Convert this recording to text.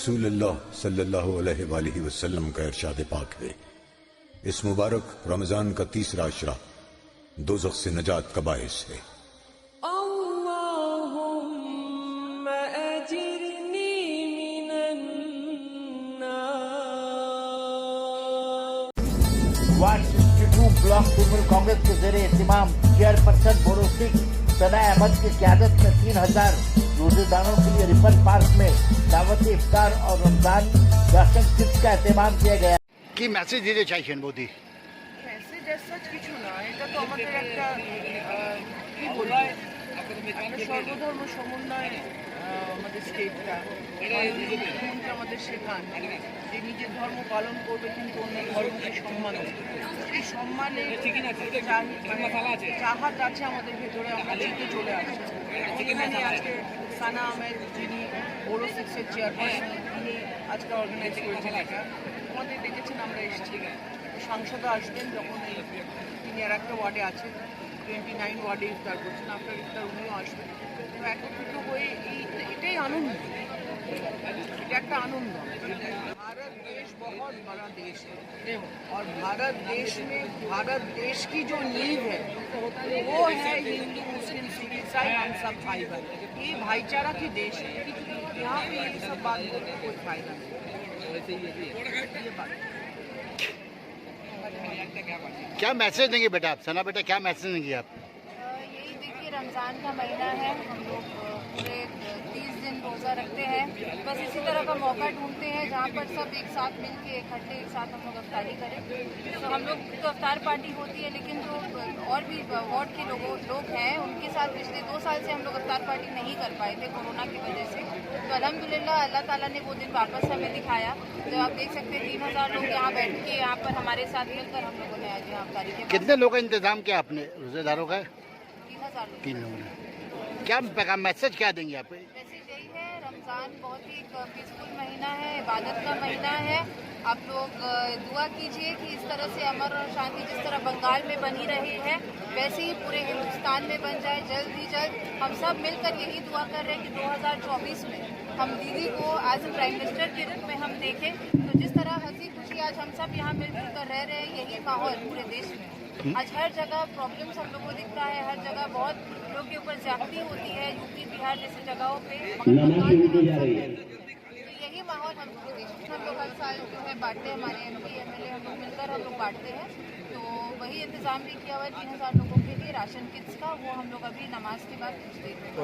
रसूलुल्लाह सल्लल्लाहु अलैहि वसल्लम का इरशाद पाक है, इस मुबारक रमजान का तीसरा अशरा दोज़ख से नजात का बाइस है। वार्ड 62 ब्लॉक तृणमूल कांग्रेस के जेर एहतिमाम चेयरपर्सन बोरोसिक सना अहमद की क़यादत में 3000 रोजेदारों के लिए रिपन पार्क में दावत इफ्तार और रमजान राशन किट्स का एहतमाम किया गया। কি মেসেজ দিতে চাইছেন মোদি? মেসেজ এসব কিছু না, এটা তো আমাদের একটা কি বলবো, একটা সর্বধর্ম সমন্বয় আমাদের স্টেটটা মুখ্যমন্ত্রী আমাদের শেখান যে নিজের ধর্ম পালন করবে কিন্তু অন্য ধর্মকে সম্মান দেবে। এই সম্মানের চাহাত আছে আমাদের ভেতরে, আমরা জিতে চলে আসছি। এখানে আজকে সানা আহমেদ যিনি বোরো 6-এর চেয়ারপারসন, তিনি আজকে অর্গানাইজ করেছেন এটা, আমাদের দেখেছেন আমরা এসেছি। সাংসদও আসবেন যখন তিনি আর একটা ওয়ার্ডে আছেন, 29 ওয়ার্ডে ইফতার করছেন, আপনার ইফতার উনিও আসবেন। তো একত্রিত হয়ে এটাই আনন্দ, এটা একটা আনন্দ। भारत देश बहुत बड़ा देश है और भारत देश में भारत देश की जो नींव है वो है हिंदू मुस्लिम सिख ईसाई, हम सब भाई भाई। ये भाईचारा की देश है, यहाँ पे ये सब बात करके कोई फायदा नहीं। क्या मैसेज देंगे बेटा आप? सना बेटा क्या मैसेज देंगे आप? यही देखिए, रमज़ान का महीना है, हम लोग पूरे 30 दिन रोज़ा रखते हैं। बस इसी तरह का मौका ढूंढते हैं जहाँ पर सब एक साथ मिल के इकट्ठे एक साथ हम लोग अफ्तारी करें। तो हम लोग तो अफ्तार पार्टी होती है, लेकिन जो और भी वार्ड के लोग हैं उनके साथ पिछले 2 साल से हम लोग अफ्तार पार्टी नहीं कर पाए थे कोरोना की वजह से। तो अल्हम्दुलिल्लाह अल्लाह ताला ने वो दिन वापस हमें दिखाया। तो आप देख सकते हैं 3000 लोग यहाँ बैठ के यहाँ पर हमारे साथ मिलकर हम लोगों ने आज यहाँ अफ्तारी किया। कितने लोगों का इंतजाम किया आपने रोजेदारों का? 3000 लोग। 3 लोगों ने। क्या पैगाम मैसेज क्या देंगे आप? मैसेज यही है, रमज़ान बहुत ही पीसफुल महीना है, इबादत का महीना है। आप लोग दुआ कीजिए कि इस तरह से अमन और शांति जिस तरह बंगाल में बनी रही है वैसे ही पूरे हिंदुस्तान में बन जाए जल्द ही जल्द। हम सब मिलकर यही दुआ कर रहे हैं कि 2024 में हम दीदी को एज ए प्राइम मिनिस्टर के रूप में हम देखें। तो जिस तरह हंसी खुशी आज हम सब यहाँ मिलजुल कर रह रहे हैं, यही माहौल पूरे देश में। आज हर जगह प्रॉब्लम्स हम लोगों को दिखता है, हर जगह बहुत लोग के ऊपर ज्यादती होती है, यूपी बिहार जैसी जगहों पे। तो यही माहौल हम पूरे देश में हम लोग हर साल जो है बांटते हैं, हमारे MP MLA हम लोग मिलकर हम लोग बांटते हैं। तो वही इंतजाम भी किया हुआ है 3000 लोगों के लिए राशन किट्स का, वो हम लोग अभी नमाज के बाद भेज देते हैं।